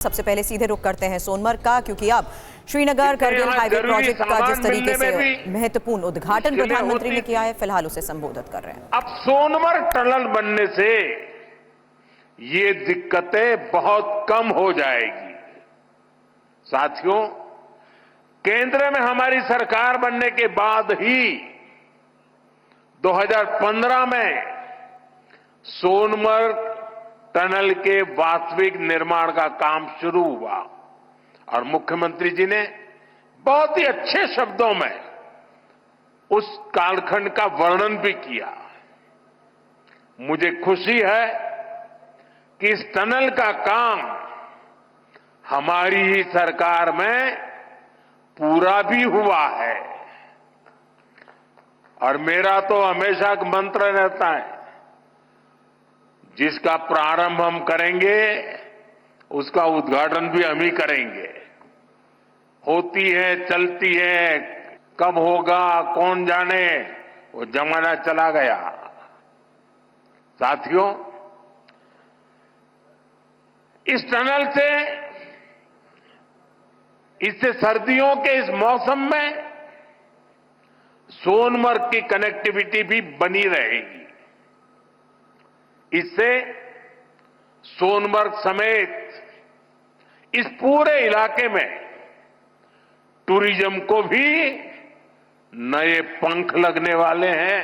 सबसे पहले सीधे रुख करते हैं सोनमर्ग का, क्योंकि अब श्रीनगर करगिल हाईवे प्रोजेक्ट का जिस तरीके से महत्वपूर्ण उद्घाटन प्रधानमंत्री ने किया है, फिलहाल उसे संबोधित कर रहे हैं। अब सोनमर्ग टनल बनने से ये दिक्कतें बहुत कम हो जाएगी। साथियों, केंद्र में हमारी सरकार बनने के बाद ही 2015 में सोनमर्ग टनल के वास्तविक निर्माण का काम शुरू हुआ और मुख्यमंत्री जी ने बहुत ही अच्छे शब्दों में उस कालखंड का वर्णन भी किया। मुझे खुशी है कि इस टनल का काम हमारी ही सरकार में पूरा भी हुआ है और मेरा तो हमेशा एक मंत्र रहता है, जिसका प्रारंभ हम करेंगे उसका उद्घाटन भी हम ही करेंगे। होती है, चलती है, कब होगा कौन जाने, वो जमाना चला गया। साथियों, इस टनल से इससे सर्दियों के इस मौसम में सोनमर्ग की कनेक्टिविटी भी बनी रहेगी। इससे सोनमर्ग समेत इस पूरे इलाके में टूरिज्म को भी नए पंख लगने वाले हैं।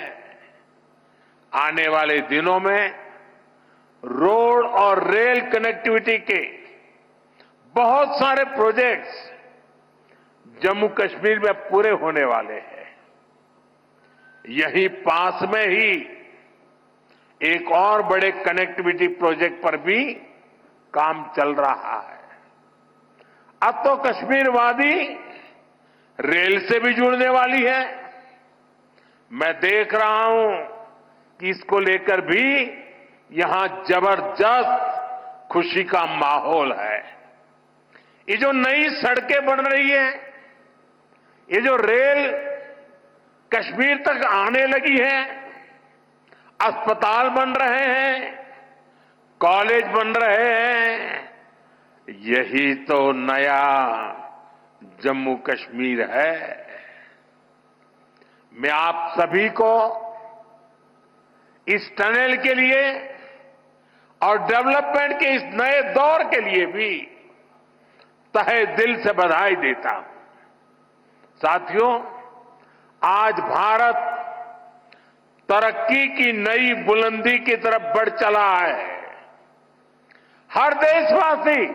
आने वाले दिनों में रोड और रेल कनेक्टिविटी के बहुत सारे प्रोजेक्ट्स जम्मू कश्मीर में पूरे होने वाले हैं। यहीं पास में ही एक और बड़े कनेक्टिविटी प्रोजेक्ट पर भी काम चल रहा है। अब तो कश्मीर वादी रेल से भी जुड़ने वाली है। मैं देख रहा हूं कि इसको लेकर भी यहां जबरदस्त खुशी का माहौल है। ये जो नई सड़कें बन रही हैं, ये जो रेल कश्मीर तक आने लगी है, अस्पताल बन रहे हैं, कॉलेज बन रहे हैं, यही तो नया जम्मू कश्मीर है। मैं आप सभी को इस टनल के लिए और डेवलपमेंट के इस नए दौर के लिए भी तहे दिल से बधाई देता हूं। साथियों, आज भारत तरक्की की नई बुलंदी की तरफ बढ़ चला है। हर देशवासी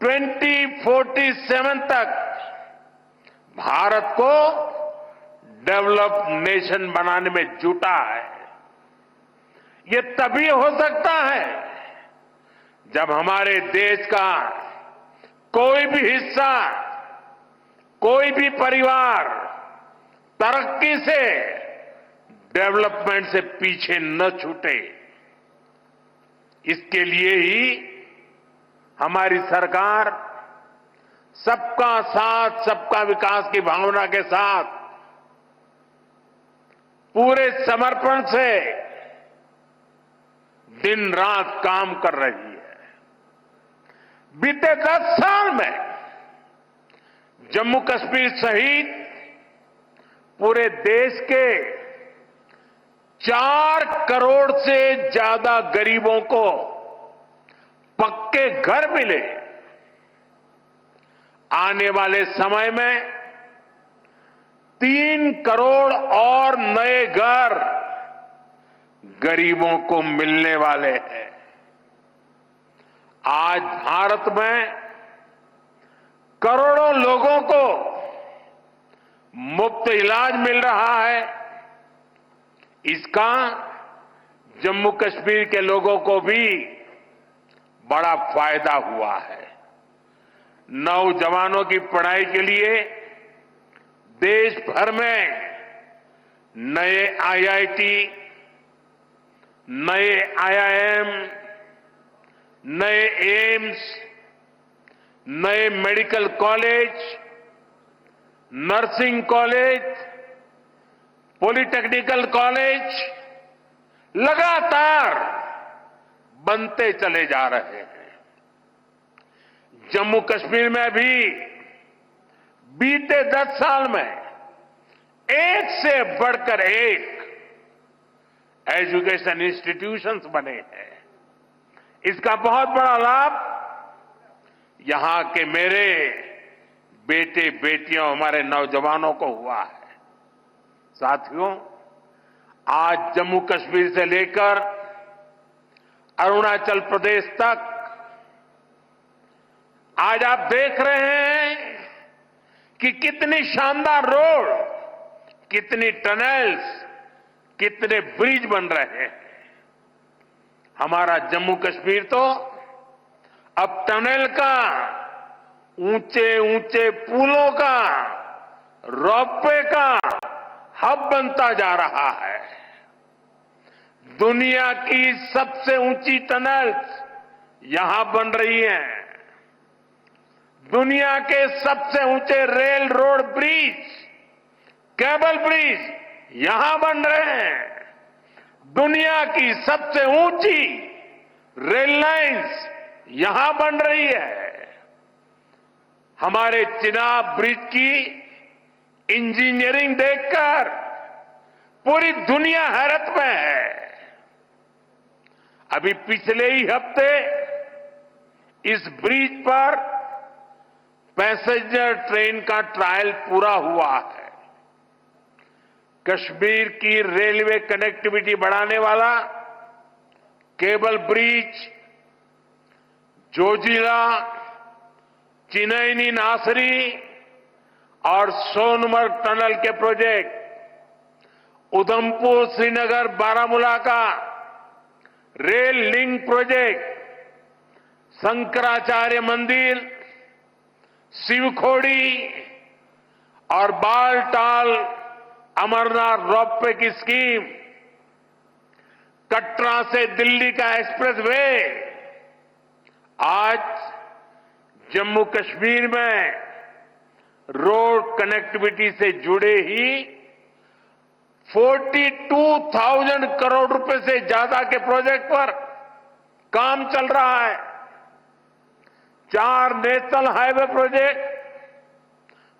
2047 तक भारत को डेवलप्ड नेशन बनाने में जुटा है। ये तभी हो सकता है जब हमारे देश का कोई भी हिस्सा, कोई भी परिवार तरक्की से, डेवलपमेंट से पीछे न छूटे। इसके लिए ही हमारी सरकार सबका साथ सबका विकास की भावना के साथ पूरे समर्पण से दिन रात काम कर रही है। बीते 10 साल में जम्मू कश्मीर सहित पूरे देश के 4 करोड़ से ज्यादा गरीबों को पक्के घर मिले। आने वाले समय में 3 करोड़ और नए घर गरीबों को मिलने वाले हैं। आज भारत में करोड़ों लोगों को मुफ्त इलाज मिल रहा है। इसका जम्मू कश्मीर के लोगों को भी बड़ा फायदा हुआ है। नौजवानों की पढ़ाई के लिए देश भर में नए आईआईटी, नए आईआईएम, नए एम्स, नए medical college, nursing college, polytechnical college लगातार बनते चले जा रहे हैं। जम्मू कश्मीर में भी बीते 10 साल में एक से बढ़कर एक एजुकेशन इंस्टीट्यूशंस बने हैं। इसका बहुत बड़ा लाभ यहां के मेरे बेटे बेटियों हमारे नौजवानों को हुआ है। साथियों, आज जम्मू कश्मीर से लेकर अरुणाचल प्रदेश तक आज आप देख रहे हैं कि कितनी शानदार रोड, कितनी टनल्स, कितने ब्रिज बन रहे हैं। हमारा जम्मू कश्मीर तो अब टनल का, ऊंचे ऊंचे पुलों का, रोपवे का हब बनता जा रहा है। दुनिया की सबसे ऊंची टनल्स यहां बन रही हैं। दुनिया के सबसे ऊंचे rail road bridge, cable bridge यहां बन रहे हैं। दुनिया की सबसे ऊंची रेल लाइंस यहां बन रही है। हमारे चिनाब ब्रिज की इंजीनियरिंग देखकर पूरी दुनिया हैरत में है। अभी पिछले ही हफ्ते इस ब्रिज पर पैसेंजर ट्रेन का ट्रायल पूरा हुआ है। कश्मीर की रेलवे कनेक्टिविटी बढ़ाने वाला केबल ब्रिज, जोजिला, चिनैनी नासरी और सोनमर्ग टनल के प्रोजेक्ट, उधमपुर श्रीनगर बारामूला का रेल लिंक प्रोजेक्ट, शंकराचार्य मंदिर, शिवखोड़ी और बालटाल अमरनाथ रोपवे की स्कीम, कटरा से दिल्ली का एक्सप्रेसवे, आज जम्मू कश्मीर में रोड कनेक्टिविटी से जुड़े ही 42,000 करोड़ रुपए से ज्यादा के प्रोजेक्ट पर काम चल रहा है। 4 national highway project,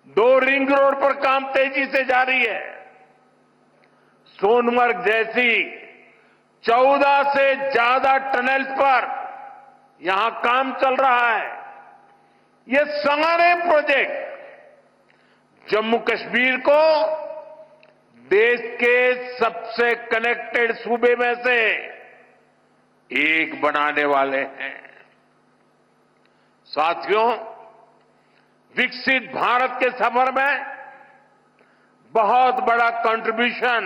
2 ring road पर काम तेजी से जारी है। सोनमर्ग जैसी 14 से ज्यादा टनल्स पर यहां काम चल रहा है। ये सारे प्रोजेक्ट जम्मू कश्मीर को देश के सबसे कनेक्टेड सूबे में से एक बनाने वाले हैं। साथियों, विकसित भारत के सफर में बहुत बड़ा कंट्रीब्यूशन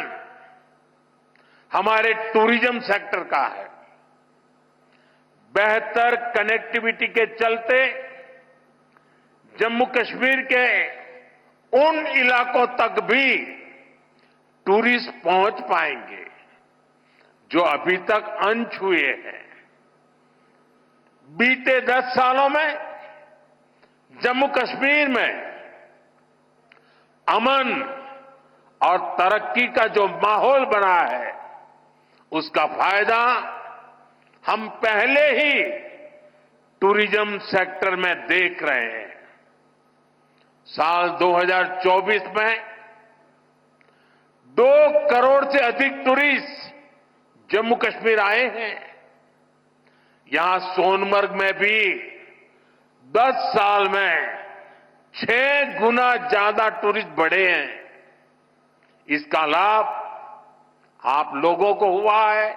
हमारे टूरिज्म सेक्टर का है। बेहतर कनेक्टिविटी के चलते जम्मू कश्मीर के उन इलाकों तक भी टूरिस्ट पहुंच पाएंगे जो अभी तक अनछुए हैं। बीते 10 सालों में जम्मू कश्मीर में अमन और तरक्की का जो माहौल बना है, उसका फायदा हम पहले ही टूरिज्म सेक्टर में देख रहे हैं। साल 2024 में 2 करोड़ से अधिक टूरिस्ट जम्मू कश्मीर आए हैं। यहां सोनमर्ग में भी 10 साल में 6 गुना ज्यादा टूरिस्ट बढ़े हैं। इसका लाभ आप लोगों को हुआ है,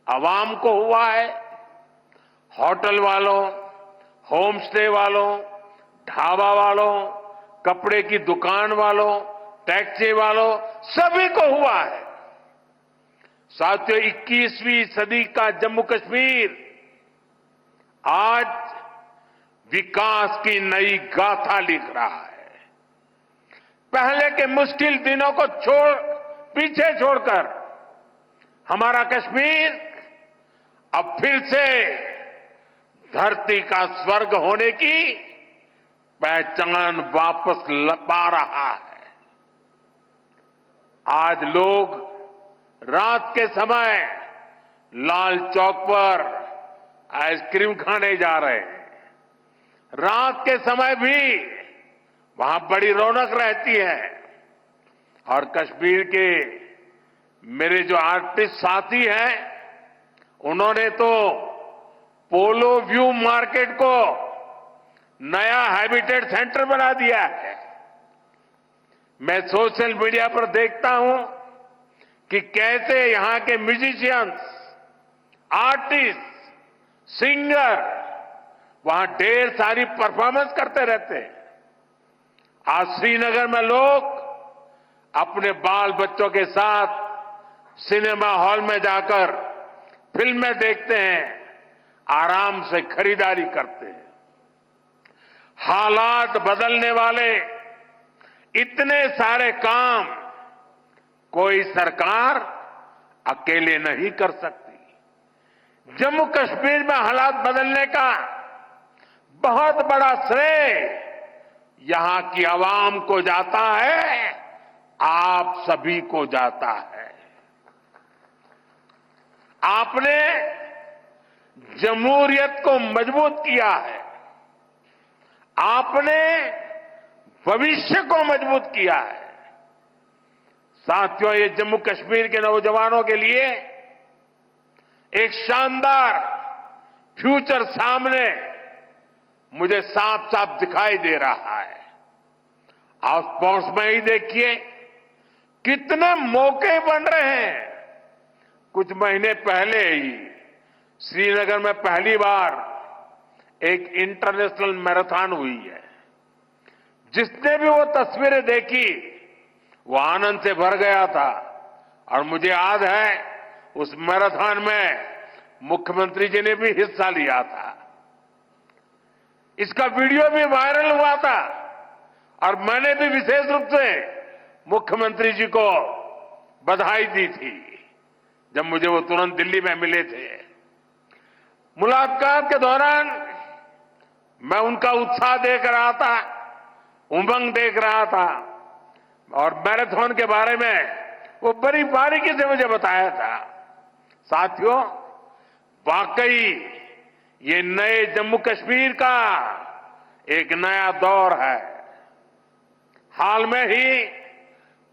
आवाम को हुआ है। होटल वालों, होम स्टे वालों, ढाबा वालों, कपड़े की दुकान वालों, टैक्सी वालों, सभी को हुआ है। साथियों, 21वीं सदी का जम्मू कश्मीर आज विकास की नई गाथा लिख रहा है। पहले के मुश्किल दिनों को पीछे छोड़कर हमारा कश्मीर अब फिर से धरती का स्वर्ग होने की पहचान वापस पा रहा है। आज लोग रात के समय लाल चौक पर आइसक्रीम खाने जा रहे हैं। रात के समय भी वहां बड़ी रौनक रहती है। और कश्मीर के मेरे जो आर्टिस्ट साथी हैं, उन्होंने तो पोलो व्यू मार्केट को नया हैबिटेट सेंटर बना दिया है। मैं सोशल मीडिया पर देखता हूं कि कैसे यहां के म्यूजिशियंस, आर्टिस्ट, सिंगर वहां ढेर सारी परफॉर्मेंस करते रहते हैं। आज श्रीनगर में लोग अपने बाल बच्चों के साथ सिनेमा हॉल में जाकर फिल्में देखते हैं, आराम से खरीदारी करते हैं। हालात बदलने वाले इतने सारे काम कोई सरकार अकेले नहीं कर सकती। जम्मू कश्मीर में हालात बदलने का बहुत बड़ा श्रेय यहां की आवाम को जाता है, आप सभी को जाता है। आपने जमहूरियत को मजबूत किया है, आपने भविष्य को मजबूत किया है। साथियों, ये जम्मू कश्मीर के नौजवानों के लिए एक शानदार फ्यूचर सामने मुझे साफ साफ दिखाई दे रहा है। आप स्पोर्ट्स में ही देखिए कितने मौके बन रहे हैं। कुछ महीने पहले ही श्रीनगर में पहली बार एक इंटरनेशनल मैराथन हुई है। जिसने भी वो तस्वीरें देखी वो आनंद से भर गया था। और मुझे याद है उस मैराथन में मुख्यमंत्री जी ने भी हिस्सा लिया था। इसका वीडियो भी वायरल हुआ था और मैंने भी विशेष रूप से मुख्यमंत्री जी को बधाई दी थी जब मुझे वो तुरंत दिल्ली में मिले थे। मुलाकात के दौरान मैं उनका उत्साह देख रहा था, उमंग देख रहा था और मैराथन के बारे में वो बड़ी बारीकी से मुझे बताया था। साथियों, वाकई ये नए जम्मू कश्मीर का एक नया दौर है। हाल में ही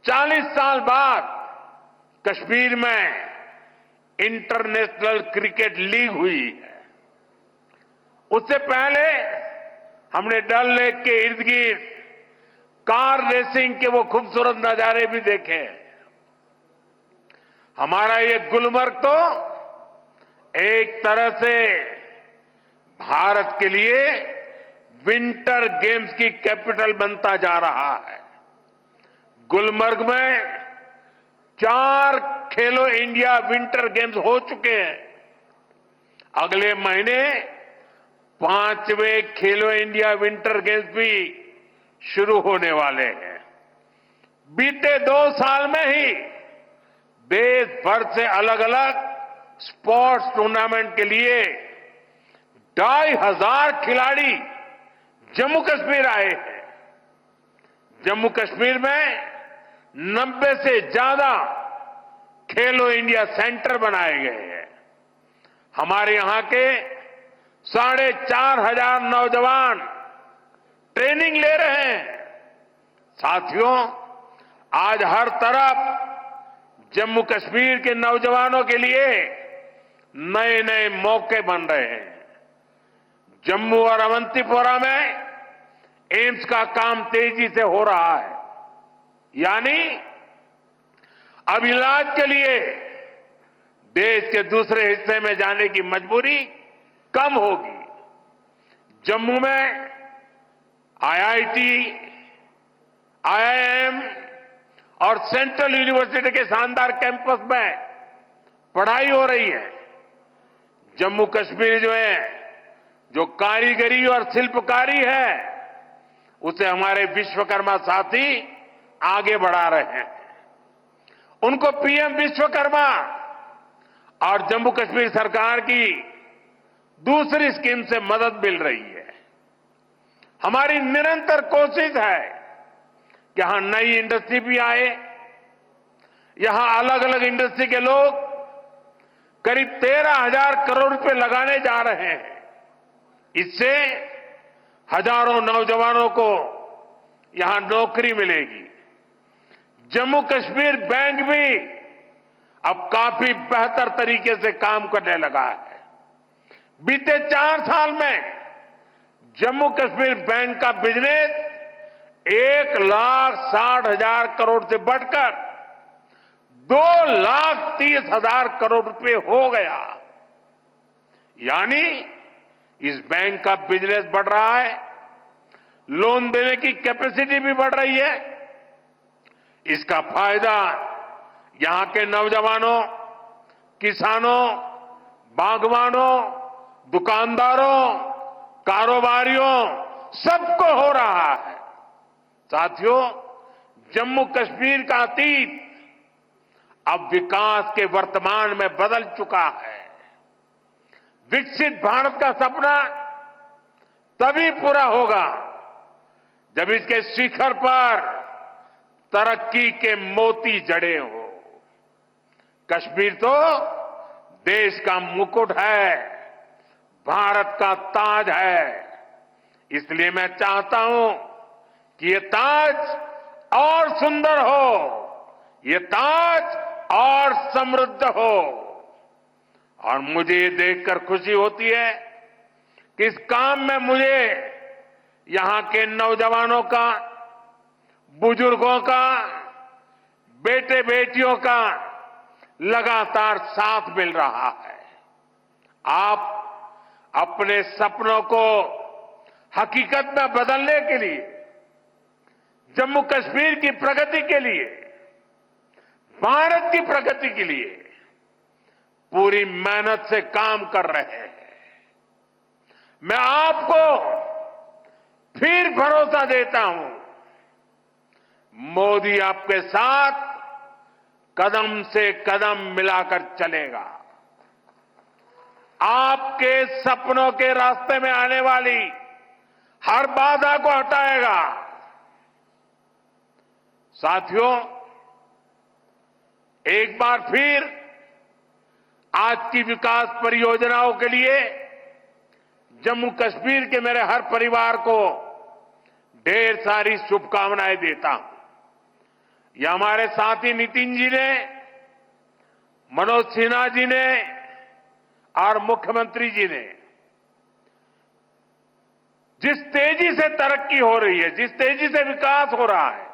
40 साल बाद कश्मीर में इंटरनेशनल क्रिकेट लीग हुई है। उससे पहले हमने डल लेक के इर्द गिर्द कार रेसिंग के वो खूबसूरत नजारे भी देखे। हमारा ये गुलमर्ग तो एक तरह से भारत के लिए विंटर गेम्स की कैपिटल बनता जा रहा है। गुलमर्ग में 4 खेलो इंडिया विंटर गेम्स हो चुके हैं। अगले महीने 5वें खेलो इंडिया विंटर गेम्स भी शुरू होने वाले हैं। बीते 2 साल में ही देश भर से अलग अलग स्पोर्ट्स टूर्नामेंट के लिए 2,500 खिलाड़ी जम्मू कश्मीर आए हैं। जम्मू कश्मीर में 90 से ज्यादा खेलो इंडिया सेंटर बनाए गए हैं। हमारे यहां के 4,500 नौजवान ट्रेनिंग ले रहे हैं। साथियों, आज हर तरफ जम्मू कश्मीर के नौजवानों के लिए नए नए मौके बन रहे हैं। जम्मू और अवंतीपोरा में एम्स का काम तेजी से हो रहा है, यानी अब इलाज के लिए देश के दूसरे हिस्से में जाने की मजबूरी कम होगी। जम्मू में आईआईटी, आईआईएम और सेंट्रल यूनिवर्सिटी के शानदार कैंपस में पढ़ाई हो रही है। जम्मू कश्मीर जो कारीगरी और शिल्पकारी है, उसे हमारे विश्वकर्मा साथी आगे बढ़ा रहे हैं। उनको पीएम विश्वकर्मा और जम्मू कश्मीर सरकार की दूसरी स्कीम से मदद मिल रही है। हमारी निरंतर कोशिश है कि यहां नई इंडस्ट्री भी आए। यहां अलग अलग इंडस्ट्री के लोग करीब 13,000 करोड़ रुपए लगाने जा रहे हैं। इससे हजारों नौजवानों को यहां नौकरी मिलेगी। जम्मू कश्मीर बैंक भी अब काफी बेहतर तरीके से काम करने लगा है। बीते 4 साल में जम्मू कश्मीर बैंक का बिजनेस 1,60,000 करोड़ से बढ़कर 2,30,000 करोड़ रुपए हो गया। यानी इस बैंक का बिजनेस बढ़ रहा है, लोन देने की कैपेसिटी भी बढ़ रही है। इसका फायदा यहां के नौजवानों, किसानों, बागवानों, दुकानदारों, कारोबारियों सबको हो रहा है। साथियों, जम्मू कश्मीर का अतीत अब विकास के वर्तमान में बदल चुका है। विकसित भारत का सपना तभी पूरा होगा जब इसके शिखर पर तरक्की के मोती जड़े हो। कश्मीर तो देश का मुकुट है, भारत का ताज है। इसलिए मैं चाहता हूं कि ये ताज और सुंदर हो, ये ताज और समृद्ध हो। और मुझे ये देखकर खुशी होती है कि इस काम में मुझे यहां के नौजवानों का, बुजुर्गों का, बेटे बेटियों का लगातार साथ मिल रहा है। आप अपने सपनों को हकीकत में बदलने के लिए, जम्मू कश्मीर की प्रगति के लिए, भारत की प्रगति के लिए पूरी मेहनत से काम कर रहे हैं। मैं आपको फिर भरोसा देता हूं, मोदी आपके साथ कदम से कदम मिलाकर चलेगा। आपके सपनों के रास्ते में आने वाली हर बाधा को हटाएगा। साथियों, एक बार फिर आज की विकास परियोजनाओं के लिए जम्मू कश्मीर के मेरे हर परिवार को ढेर सारी शुभकामनाएं देता हूं। यह हमारे साथी नितिन जी ने, मनोज सिन्हा जी ने और मुख्यमंत्री जी ने जिस तेजी से तरक्की हो रही है, जिस तेजी से विकास हो रहा है,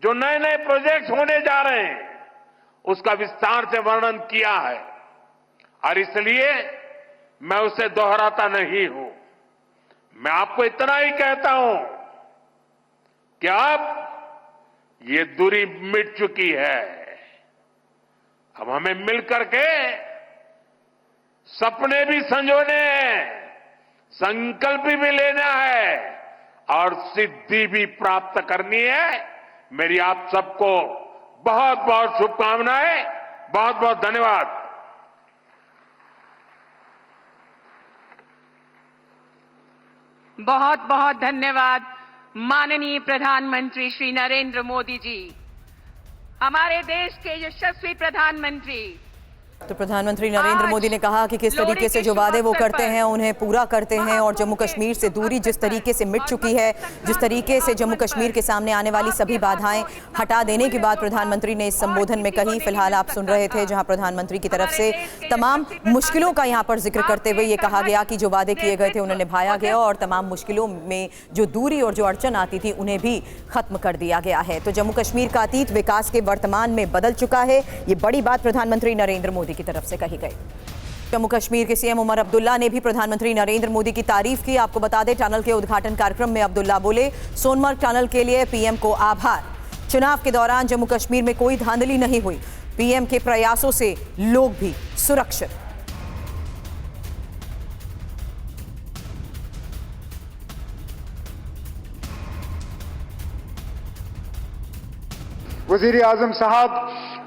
जो नए नए प्रोजेक्ट होने जा रहे हैं, उसका विस्तार से वर्णन किया है। और इसलिए मैं उसे दोहराता नहीं हूं। मैं आपको इतना ही कहता हूं कि अब ये दूरी मिट चुकी है। अब हमें मिलकर के सपने भी संजोने हैं, संकल्प भी लेना है और सिद्धि भी प्राप्त करनी है। मेरी आप सबको बहुत बहुत शुभकामनाएं, बहुत बहुत धन्यवाद। बहुत बहुत धन्यवाद माननीय प्रधानमंत्री श्री नरेंद्र मोदी जी, हमारे देश के यशस्वी प्रधानमंत्री। तो प्रधानमंत्री नरेंद्र मोदी ने कहा कि किस तरीके से जो वादे वो करते हैं उन्हें पूरा करते हैं और जम्मू कश्मीर से दूरी जिस तरीके से मिट चुकी है, जिस तरीके से जम्मू कश्मीर के सामने आने वाली सभी बाधाएं हटा देने की बात प्रधानमंत्री ने इस संबोधन में कही। फिलहाल आप सुन रहे थे जहां प्रधानमंत्री की तरफ से तमाम मुश्किलों का यहां पर जिक्र करते हुए ये कहा गया कि जो वादे किए गए थे उन्हें निभाया गया और तमाम मुश्किलों में जो दूरी और जो अड़चन आती थी उन्हें भी खत्म कर दिया गया है। तो जम्मू कश्मीर का अतीत विकास के वर्तमान में बदल चुका है, ये बड़ी बात प्रधानमंत्री नरेंद्र मोदी की तरफ से कही गई। जम्मू कश्मीर के सीएम उमर अब्दुल्ला ने भी प्रधानमंत्री नरेंद्र मोदी की तारीफ की। आपको बता दें, टनल के उद्घाटन कार्यक्रम में अब्दुल्ला बोले, सोनमर्ग टनल के लिए पीएम को आभार। चुनाव के दौरान जम्मू कश्मीर में कोई धांधली नहीं हुई, पीएम के प्रयासों से लोग भी सुरक्षित। वजीर आजम साहब,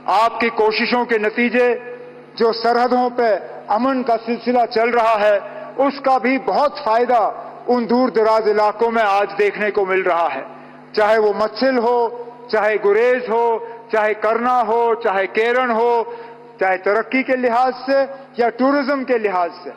आपकी कोशिशों के नतीजे जो सरहदों पे अमन का सिलसिला चल रहा है, उसका भी बहुत फायदा उन दूर दराज इलाकों में आज देखने को मिल रहा है। चाहे वो मत्सिल हो, चाहे गुरेज हो, चाहे करना हो, चाहे केरन हो, चाहे तरक्की के लिहाज से या टूरिज्म के लिहाज से,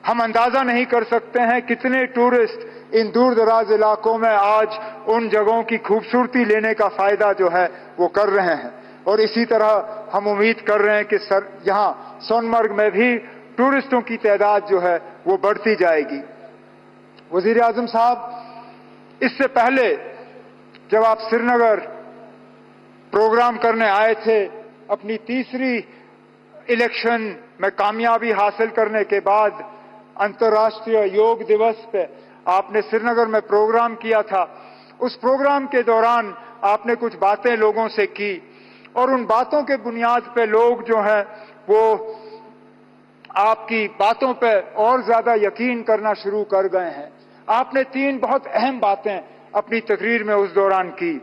हम अंदाजा नहीं कर सकते हैं कितने टूरिस्ट इन दूर दराज इलाकों में आज उन जगहों की खूबसूरती लेने का फायदा जो है वो कर रहे हैं। और इसी तरह हम उम्मीद कर रहे हैं कि यहाँ सोनमर्ग में भी टूरिस्टों की तादाद जो है वो बढ़ती जाएगी। वजीर आजम साहब, इससे पहले जब आप श्रीनगर प्रोग्राम करने आए थे, अपनी तीसरी इलेक्शन में कामयाबी हासिल करने के बाद अंतर्राष्ट्रीय योग दिवस पे आपने श्रीनगर में प्रोग्राम किया था। उस प्रोग्राम के दौरान आपने कुछ बातें लोगों से की और उन बातों के बुनियाद पे लोग जो हैं वो आपकी बातों पे और ज्यादा यकीन करना शुरू कर गए हैं। आपने 3 बहुत अहम बातें अपनी तकरीर में उस दौरान की।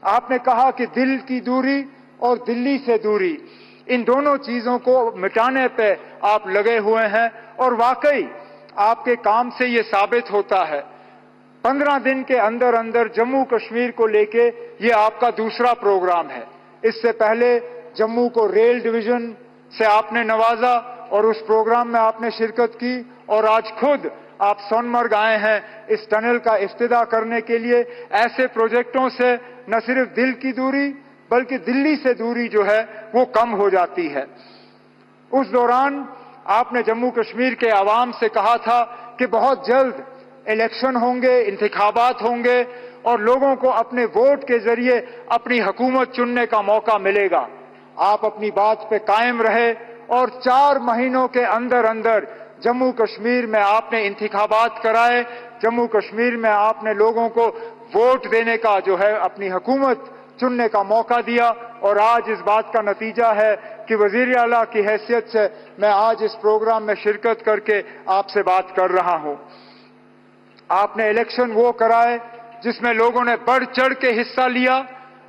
आपने कहा कि दिल की दूरी और दिल्ली से दूरी, इन दोनों चीजों को मिटाने पे आप लगे हुए हैं और वाकई आपके काम से ये साबित होता है। 15 दिन के अंदर अंदर जम्मू कश्मीर को लेके ये आपका दूसरा प्रोग्राम है। इससे पहले जम्मू को रेल डिवीजन से आपने नवाजा और उस प्रोग्राम में आपने शिरकत की और आज खुद आप सोनमर्ग आए हैं इस टनल का इफ्तिदा करने के लिए। ऐसे प्रोजेक्टों से न सिर्फ दिल की दूरी बल्कि दिल्ली से दूरी जो है वो कम हो जाती है। उस दौरान आपने जम्मू कश्मीर के आवाम से कहा था कि बहुत जल्द इलेक्शन होंगे, इंतखाबात होंगे और लोगों को अपने वोट के जरिए अपनी हुकूमत चुनने का मौका मिलेगा। आप अपनी बात पे कायम रहे और 4 महीनों के अंदर अंदर जम्मू कश्मीर में आपने इंतखाबात कराए। जम्मू कश्मीर में आपने लोगों को वोट देने का जो है अपनी हुकूमत चुनने का मौका दिया और आज इस बात का नतीजा है कि वजीर आला की हैसियत से मैं आज इस प्रोग्राम में शिरकत करके आपसे बात कर रहा हूं। आपने इलेक्शन वो कराए जिसमें लोगों ने बढ़ चढ़ के हिस्सा लिया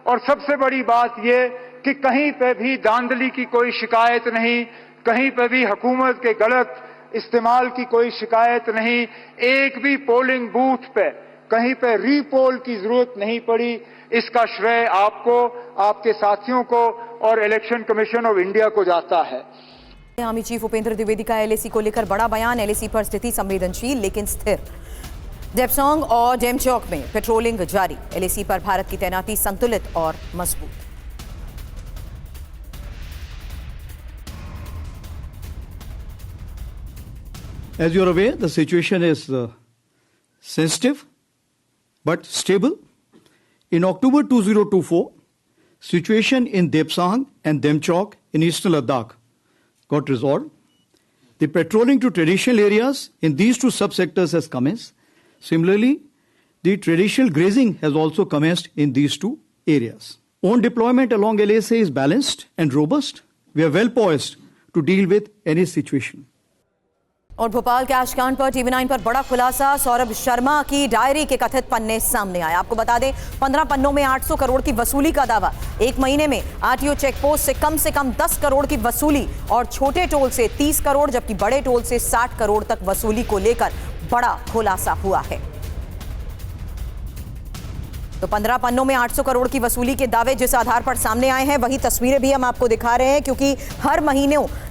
और सबसे बड़ी बात यह कि कहीं पे भी धांधली की कोई शिकायत नहीं, कहीं पे भी हुकूमत के गलत इस्तेमाल की कोई शिकायत नहीं। एक भी पोलिंग बूथ पे कहीं पे रीपोल की जरूरत नहीं पड़ी। इसका श्रेय आपको, आपके साथियों को और इलेक्शन कमीशन ऑफ इंडिया को जाता है। आर्मी चीफ उपेंद्र द्विवेदी का एलएसी को लेकर बड़ा बयान। एलएसी पर स्थिति संवेदनशील लेकिन स्थिर। डेप्सांग और डेमचौक में पेट्रोलिंग जारी। एलएसी पर भारत की तैनाती संतुलित और मजबूत। As you are aware, the situation is sensitive but stable. In October 2024, situation in Depsang and Demchok in eastern Ladakh got resolved. The patrolling to traditional areas in these 2 subsectors has commenced. Similarly, the traditional grazing has also commenced in these 2 areas. On deployment along LSA is balanced and robust. We are well poised to deal with any situation. और Bhopal cash कांड पर TV9 पर बड़ा खुलासा। सौरभ शर्मा की diary के कथित पन्ने सामने आए। आपको बता दें 15 पन्नों में 800 करोड़ की वसूली का दावा। 1 महीने में आरटीओ चेकपोस्ट से कम 10 करोड़ की वसूली और छोटे टोल से 30 करोड़ जबकि बड़े टोल से 60 करोड़ तक वसूली को लेकर बड़ा खुलासा हुआ है। तो 15 पन्नों में 800 करोड़ की वसूली के दावे जिस आधार पर सामने आए हैं वही तस्वीरें भी हम आपको दिखा रहे हैं, क्योंकि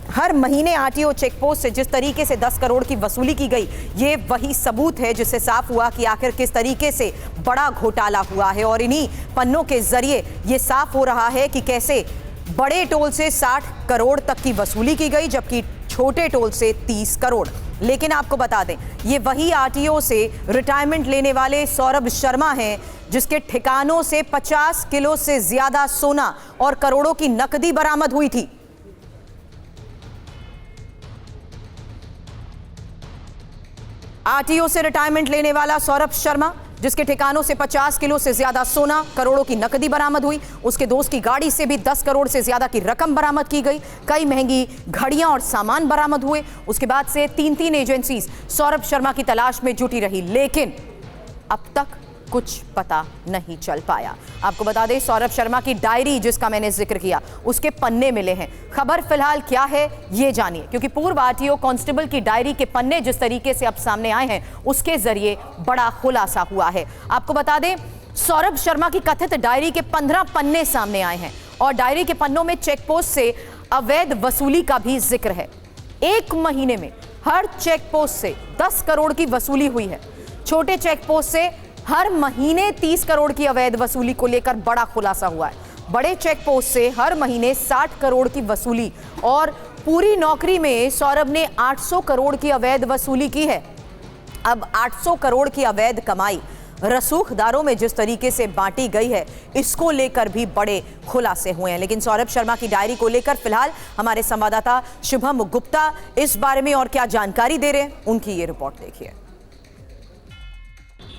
हर महीने आरटीओ चेकपोस्ट से जिस तरीके से 10 करोड़ की वसूली की गई, ये वही सबूत है जिससे साफ हुआ कि आखिर किस तरीके से बड़ा घोटाला हुआ है। और इन्हीं पन्नों के जरिए ये साफ हो रहा है कि कैसे बड़े टोल से 60 करोड़ तक की वसूली की गई जबकि छोटे टोल से 30 करोड़। लेकिन आपको बता दें ये वही आरटीओ से रिटायरमेंट लेने वाले सौरभ शर्मा हैं जिसके ठिकानों से 50 किलो से ज्यादा सोना और करोड़ों की नकदी बरामद हुई थी। आरटीओ से रिटायरमेंट लेने वाला सौरभ शर्मा जिसके ठिकानों से 50 किलो से ज्यादा सोना, करोड़ों की नकदी बरामद हुई। उसके दोस्त की गाड़ी से भी 10 करोड़ से ज्यादा की रकम बरामद की गई। कई महंगी घड़ियां और सामान बरामद हुए। उसके बाद से 3 एजेंसीज सौरभ शर्मा की तलाश में जुटी रही, लेकिन अब तक कुछ पता नहीं चल पाया। आपको बता दें सौरभ शर्मा की डायरी जिसका मैंने जिक्र किया उसके पन्ने मिले हैं। खबर फिलहाल क्या है ये जानिए, क्योंकि पूर्व आरटीओ कांस्टेबल की डायरी के पन्ने जिस तरीके से अब सामने आए हैं उसके जरिए बड़ा खुलासा हुआ है। आपको बता दें सौरभ शर्मा की कथित डायरी के 15 पन्ने सामने आए हैं और डायरी के पन्नों में चेकपोस्ट से अवैध वसूली का भी जिक्र है। 1 महीने में हर चेक पोस्ट से 10 करोड़ की वसूली हुई है। छोटे चेक पोस्ट से हर महीने 30 करोड़ की अवैध वसूली को लेकर बड़ा खुलासा हुआ है। बड़े चेक पोस्ट से हर महीने 60 करोड़ की वसूली और पूरी नौकरी में सौरभ ने 800 करोड़ की अवैध वसूली की है। अब 800 करोड़ की अवैध कमाई रसूखदारों में जिस तरीके से बांटी गई है, इसको लेकर भी बड़े खुलासे हुए हैं। लेकिन सौरभ शर्मा की डायरी को लेकर फिलहाल हमारे संवाददाता शुभम गुप्ता इस बारे में और क्या जानकारी दे रहे हैं, उनकी ये रिपोर्ट देखिए।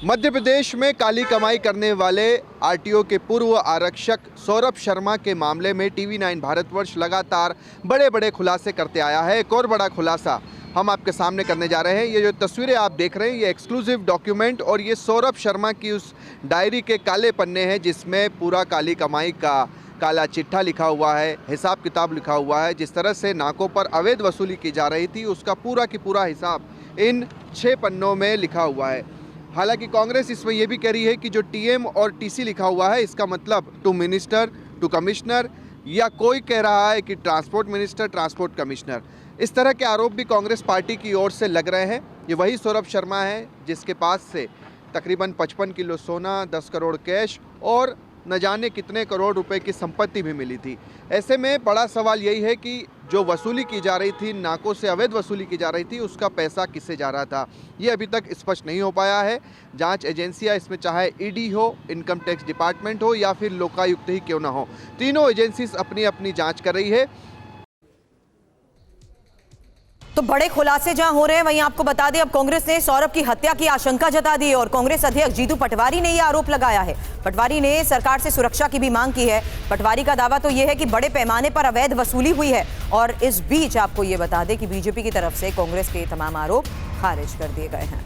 मध्य प्रदेश में काली कमाई करने वाले आरटीओ के पूर्व आरक्षक सौरभ शर्मा के मामले में टीवी9 भारतवर्ष लगातार बड़े बड़े खुलासे करते आया है। एक और बड़ा खुलासा हम आपके सामने करने जा रहे हैं। ये जो तस्वीरें आप देख रहे हैं, ये एक्सक्लूसिव डॉक्यूमेंट और ये सौरभ शर्मा की उस डायरी के काले पन्ने हैं जिसमें पूरा काली कमाई का काला चिट्ठा लिखा हुआ है, हिसाब किताब लिखा हुआ है। जिस तरह से नाकों पर अवैध वसूली की जा रही थी, उसका पूरा की पूरा हिसाब इन 6 पन्नों में लिखा हुआ है। हालांकि कांग्रेस इसमें यह भी कह रही है कि जो टीएम और टीसी लिखा हुआ है, इसका मतलब टू मिनिस्टर, टू कमिश्नर, या कोई कह रहा है कि ट्रांसपोर्ट मिनिस्टर, ट्रांसपोर्ट कमिश्नर। इस तरह के आरोप भी कांग्रेस पार्टी की ओर से लग रहे हैं। ये वही सौरभ शर्मा है जिसके पास से तकरीबन 55 किलो सोना, 10 करोड़ कैश और न जाने कितने करोड़ रुपए की संपत्ति भी मिली थी। ऐसे में बड़ा सवाल यही है कि जो वसूली की जा रही थी, नाकों से अवैध वसूली की जा रही थी, उसका पैसा किससे जा रहा था, ये अभी तक स्पष्ट नहीं हो पाया है। जांच एजेंसियां, इसमें चाहे ईडी हो, इनकम टैक्स डिपार्टमेंट हो या फिर लोकायुक्त ही क्यों ना हो, तीनों एजेंसीज अपनी अपनी जांच कर रही है। तो बड़े खुलासे जहां हो रहे हैं, वहीं आपको बता दें अब कांग्रेस ने सौरभ की हत्या की आशंका जता दी है और कांग्रेस अध्यक्ष जीतू पटवारी ने यह आरोप लगाया है। पटवारी ने सरकार से सुरक्षा की भी मांग की है। पटवारी का दावा तो यह है कि बड़े पैमाने पर अवैध वसूली हुई है और इस बीच आपको यह बता दें कि बीजेपी की तरफ से कांग्रेस के तमाम आरोप खारिज कर दिए गए हैं।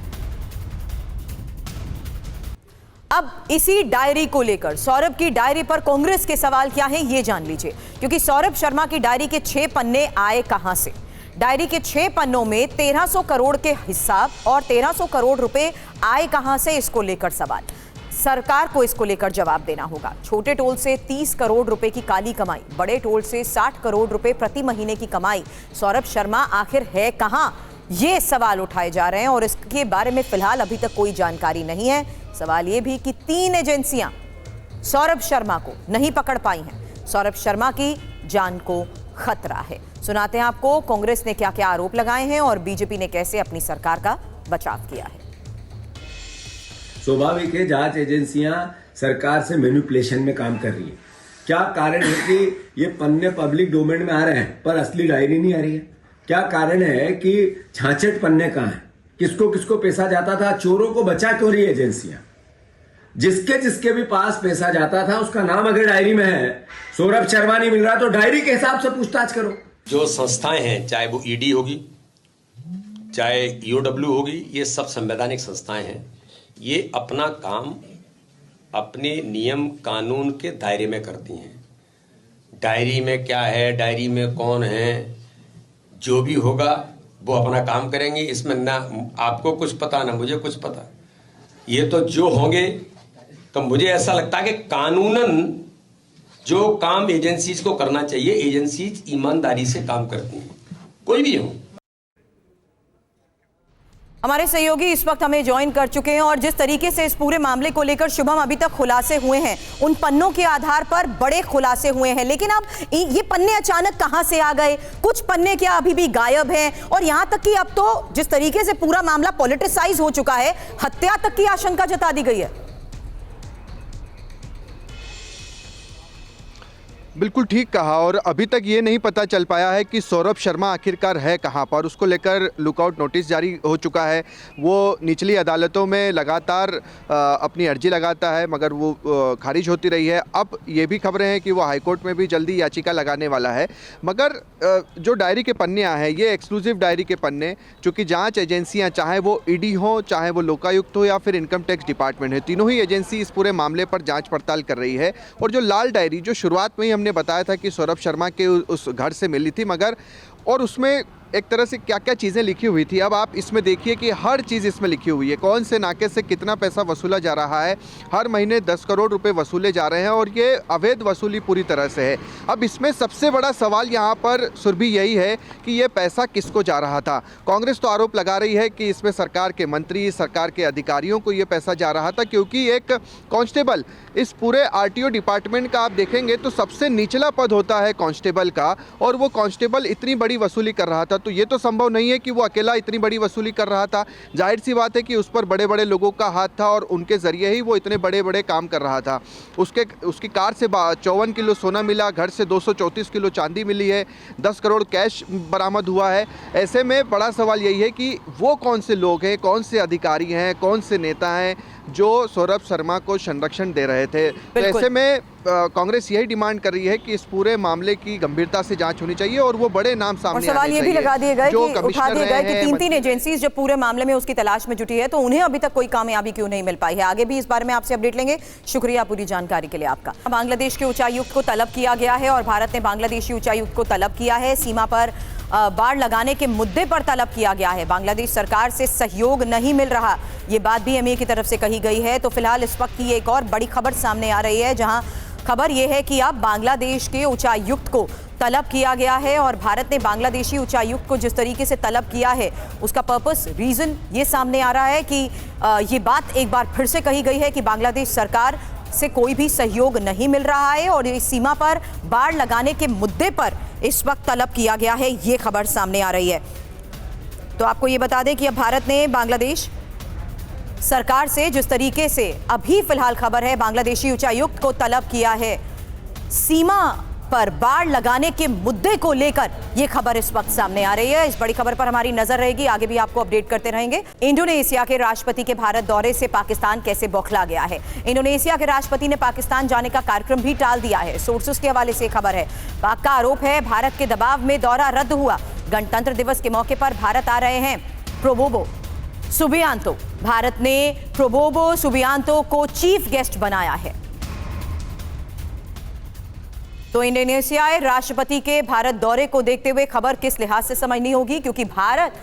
अब इसी डायरी को लेकर, सौरभ की डायरी पर कांग्रेस के सवाल क्या हैं, ये जान लीजिए। क्योंकि सौरभ शर्मा की डायरी के 6 पन्ने आए कहां से? डायरी के 6 पन्नों में 1300 करोड़ के हिसाब और 1300 करोड़ रुपए आए कहां से, इसको लेकर सवाल। सरकार को इसको लेकर जवाब देना होगा। छोटे टोल से 30 करोड़ रुपए की काली कमाई, बड़े टोल से 60 करोड़ रुपए प्रति महीने की कमाई, सौरभ शर्मा आखिर है कहां, ये सवाल उठाए जा रहे हैं और इसके बारे में फिलहाल अभी तक कोई जानकारी नहीं है। सवाल ये भी कि 3 एजेंसियां सौरभ शर्मा को नहीं पकड़ पाई हैं। सौरभ शर्मा की जान को खतरा है। सुनाते हैं आपको कांग्रेस ने क्या क्या आरोप लगाए हैं और बीजेपी ने कैसे अपनी सरकार का बचाव किया है। स्वाभाविक है, जांच एजेंसियां सरकार से मैनिपुलेशन में काम कर रही है। क्या कारण है कि ये पन्ने पब्लिक डोमेन में आ रहे हैं पर असली डायरी नहीं आ रही है? क्या कारण है कि 66 पन्ने कहां है? किसको किसको पैसा जाता था? चोरों को बचा क्यों रही एजेंसियां? जिसके जिसके भी पास पैसा जाता था उसका नाम अगर डायरी में है, सौरभ शर्मा नहीं मिल रहा तो डायरी के हिसाब से पूछताछ करो। जो संस्थाएं हैं, चाहे वो ईडी होगी, चाहे ईओडब्ल्यू होगी, ये सब संवैधानिक संस्थाएं हैं। ये अपना काम अपने नियम कानून के दायरे में करती हैं। डायरी में क्या है, डायरी में कौन है, जो भी होगा वो अपना काम करेंगे। इसमें ना आपको कुछ पता ना मुझे कुछ पता। ये तो जो होंगे, तो मुझे ऐसा लगता है कि कानूनन जो काम एजेंसीज को करना चाहिए, एजेंसीज ईमानदारी से काम करती हैं, कोई भी हो। हमारे सहयोगी इस वक्त हमें ज्वाइन कर चुके हैं और जिस तरीके से इस पूरे मामले को लेकर शुभम अभी तक खुलासे हुए हैं, उन पन्नों के आधार पर बड़े खुलासे हुए हैं। लेकिन अब ये पन्ने अचानक कहां से आ गए? कुछ पन्ने क्या अभी भी गायब हैं? और यहां तक कि अब तो जिस तरीके से पूरा मामला पॉलिटिसाइज हो चुका है, हत्या तक की आशंका जता दी गई है। बिल्कुल ठीक कहा। और अभी तक ये नहीं पता चल पाया है कि सौरभ शर्मा आखिरकार है कहाँ पर। उसको लेकर लुकआउट नोटिस जारी हो चुका है। वो निचली अदालतों में लगातार अपनी अर्जी लगाता है मगर वो खारिज होती रही है। अब ये भी खबरें हैं कि वो हाईकोर्ट में भी जल्दी याचिका लगाने वाला है। मगर जो डायरी के पन्ने आए हैं, ये एक्सक्लूसिव डायरी के पन्ने, चूँकि जाँच एजेंसियाँ, चाहे वो ईडी हो, चाहे वो लोकायुक्त हो या फिर इनकम टैक्स डिपार्टमेंट है, तीनों ही एजेंसी इस पूरे मामले पर जाँच पड़ताल कर रही है। और जो लाल डायरी, जो शुरुआत में ही हमने बताया था कि सौरभ शर्मा के उस घर से मिली थी, मगर और उसमें एक तरह से क्या क्या चीज़ें लिखी हुई थी। अब आप इसमें देखिए कि हर चीज़ इसमें लिखी हुई है, कौन से नाके से कितना पैसा वसूला जा रहा है, हर महीने 10 करोड़ रुपए वसूले जा रहे हैं और ये अवैध वसूली पूरी तरह से है। अब इसमें सबसे बड़ा सवाल यहाँ पर सुरभि यही है कि ये पैसा किसको जा रहा था। कांग्रेस तो आरोप लगा रही है कि इसमें सरकार के मंत्री, सरकार के अधिकारियों को ये पैसा जा रहा था, क्योंकि एक कांस्टेबल, इस पूरे आरटीओ डिपार्टमेंट का आप देखेंगे तो सबसे निचला पद होता है कांस्टेबल का, और वो कांस्टेबल इतनी बड़ी वसूली कर रहा था। तो ये तो संभव नहीं है कि वो अकेला इतनी बड़ी वसूली कर रहा था। जाहिर सी बात है कि उस पर बड़े बड़े लोगों का हाथ था और उनके ज़रिए ही वो इतने बड़े बड़े काम कर रहा था। उसकी कार से 54 किलो सोना मिला, घर से 234 किलो चांदी मिली है, 10 करोड़ कैश बरामद हुआ है। ऐसे में बड़ा सवाल यही है कि वो कौन से लोग हैं, कौन से अधिकारी हैं, कौन से नेता हैं जो सौरभ शर्मा को संरक्षण दे रहे थे। तो ऐसे में कांग्रेस यही डिमांड कर रही है कि इस पूरे मामले की गंभीरता से जांच होनी चाहिए और वो बड़े नाम सामने आने चाहिए। और सवाल ये भी लगा दिए गए कि उठा दिए गए कि तीन एजेंसीज जब पूरे मामले में उसकी तलाश में जुटी है तो उन्हें अभी तक कोई कामयाबी क्यों नहीं मिल पाई है। आगे भी इस बारे में आपसे अपडेट लेंगे। शुक्रिया पूरी जानकारी के लिए आपका। बांग्लादेश के उच्चायुक्त को तलब किया गया है और भारत ने बांग्लादेशी उच्चायुक्त को तलब किया है। सीमा पर बाड़ लगाने के मुद्दे पर तलब किया गया है। बांग्लादेश सरकार से सहयोग नहीं मिल रहा, ये बात भी एमए की तरफ से कही गई है। तो फिलहाल इस वक्त की एक और बड़ी खबर सामने आ रही है, जहां खबर यह है कि अब बांग्लादेश के उच्चायुक्त को तलब किया गया है और भारत ने बांग्लादेशी उच्चायुक्त को जिस तरीके से तलब किया है उसका पर्पस, रीजन ये सामने आ रहा है कि ये बात एक बार फिर से कही गई है कि बांग्लादेश सरकार से कोई भी सहयोग नहीं मिल रहा है और इस सीमा पर बाड़ लगाने के मुद्दे पर इस वक्त तलब किया गया है। ये खबर सामने आ रही है। तो आपको ये बता दें कि अब भारत ने बांग्लादेश सरकार से जिस तरीके से अभी फिलहाल खबर है बांग्लादेशी उच्चायुक्त को तलब किया है सीमा पर बाड़ लगाने के मुद्दे को लेकर, यह खबर इस वक्त सामने आ रही है। इस बड़ी खबर पर हमारी नजर रहेगी, आगे भी आपको अपडेट करते रहेंगे। इंडोनेशिया के राष्ट्रपति के भारत दौरे से पाकिस्तान कैसे बौखला गया है। इंडोनेशिया के राष्ट्रपति ने पाकिस्तान जाने का कार्यक्रम भी टाल दिया है। सोर्सेस के हवाले से खबर है। पाक का आरोप है भारत के दबाव में दौरा रद्द हुआ। गणतंत्र दिवस के मौके पर भारत आ रहे हैं प्रोबोवो सुबियांतो। भारत ने प्रोबोवो सुबियांतो को चीफ गेस्ट बनाया है। तो इंडोनेशियाई राष्ट्रपति के भारत दौरे को देखते हुए खबर किस लिहाज से समझनी होगी, क्योंकि भारत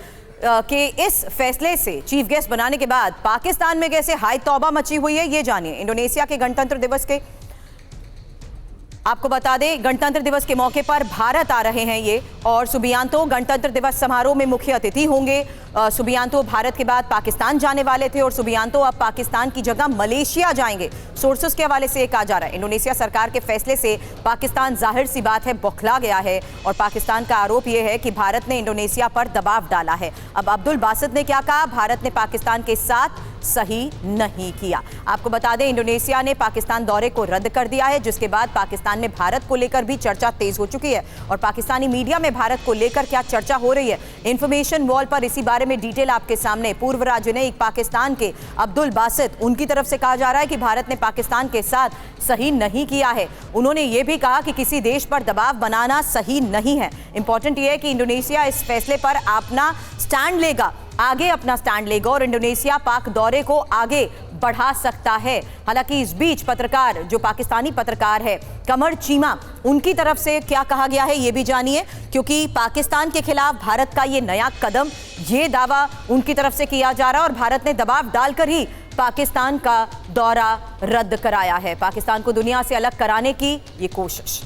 के इस फैसले से चीफ गेस्ट बनाने के बाद पाकिस्तान में कैसे हाई तौबा मची हुई है, ये जानिए। इंडोनेशिया के गणतंत्र दिवस के, आपको बता दें, गणतंत्र दिवस के मौके पर भारत आ रहे हैं ये, और सुबियांतो गणतंत्र दिवस समारोह में मुख्य अतिथि होंगे। सुबियांतो भारत के बाद पाकिस्तान जाने वाले थे और सुबियांतो अब पाकिस्तान की जगह मलेशिया जाएंगे। सोर्सेस के हवाले से कहा जा रहा है इंडोनेशिया सरकार के फैसले से पाकिस्तान जाहिर सी बात है बौखला गया है और पाकिस्तान का आरोप यह है कि भारत ने इंडोनेशिया पर दबाव डाला है। अब अब्दुल बासित ने क्या कहा, भारत ने पाकिस्तान के साथ सही नहीं किया। आपको बता दें इंडोनेशिया ने पाकिस्तान दौरे को रद्द कर दिया है, जिसके बाद पाकिस्तान में भारत को लेकर भी चर्चा तेज हो चुकी है। और पाकिस्तानी मीडिया में भारत को लेकर क्या चर्चा हो रही है, इंफॉर्मेशन वॉल पर इसी बारे में डिटेल आपके सामने। पूर्व राजनयिक पाकिस्तान के अब्दुल बासित, उनकी तरफ से कहा जा रहा है कि भारत ने पाकिस्तान के साथ सही नहीं किया है। उन्होंने ये भी कहा कि किसी देश पर दबाव बनाना सही नहीं है। इंपॉर्टेंट ये है कि इंडोनेशिया इस फैसले पर अपना स्टैंड लेगा, आगे अपना स्टैंड लेगा और इंडोनेशिया पाक दौरे को आगे बढ़ा सकता है। हालांकि इस बीच पत्रकार, जो पाकिस्तानी पत्रकार है कमर चीमा, उनकी तरफ से क्या कहा गया है ये भी जानिए, क्योंकि पाकिस्तान के खिलाफ भारत का ये नया कदम, ये दावा उनकी तरफ से किया जा रहा है और भारत ने दबाव डालकर ही पाकिस्तान का दौरा रद्द कराया है। पाकिस्तान को दुनिया से अलग कराने की ये कोशिश।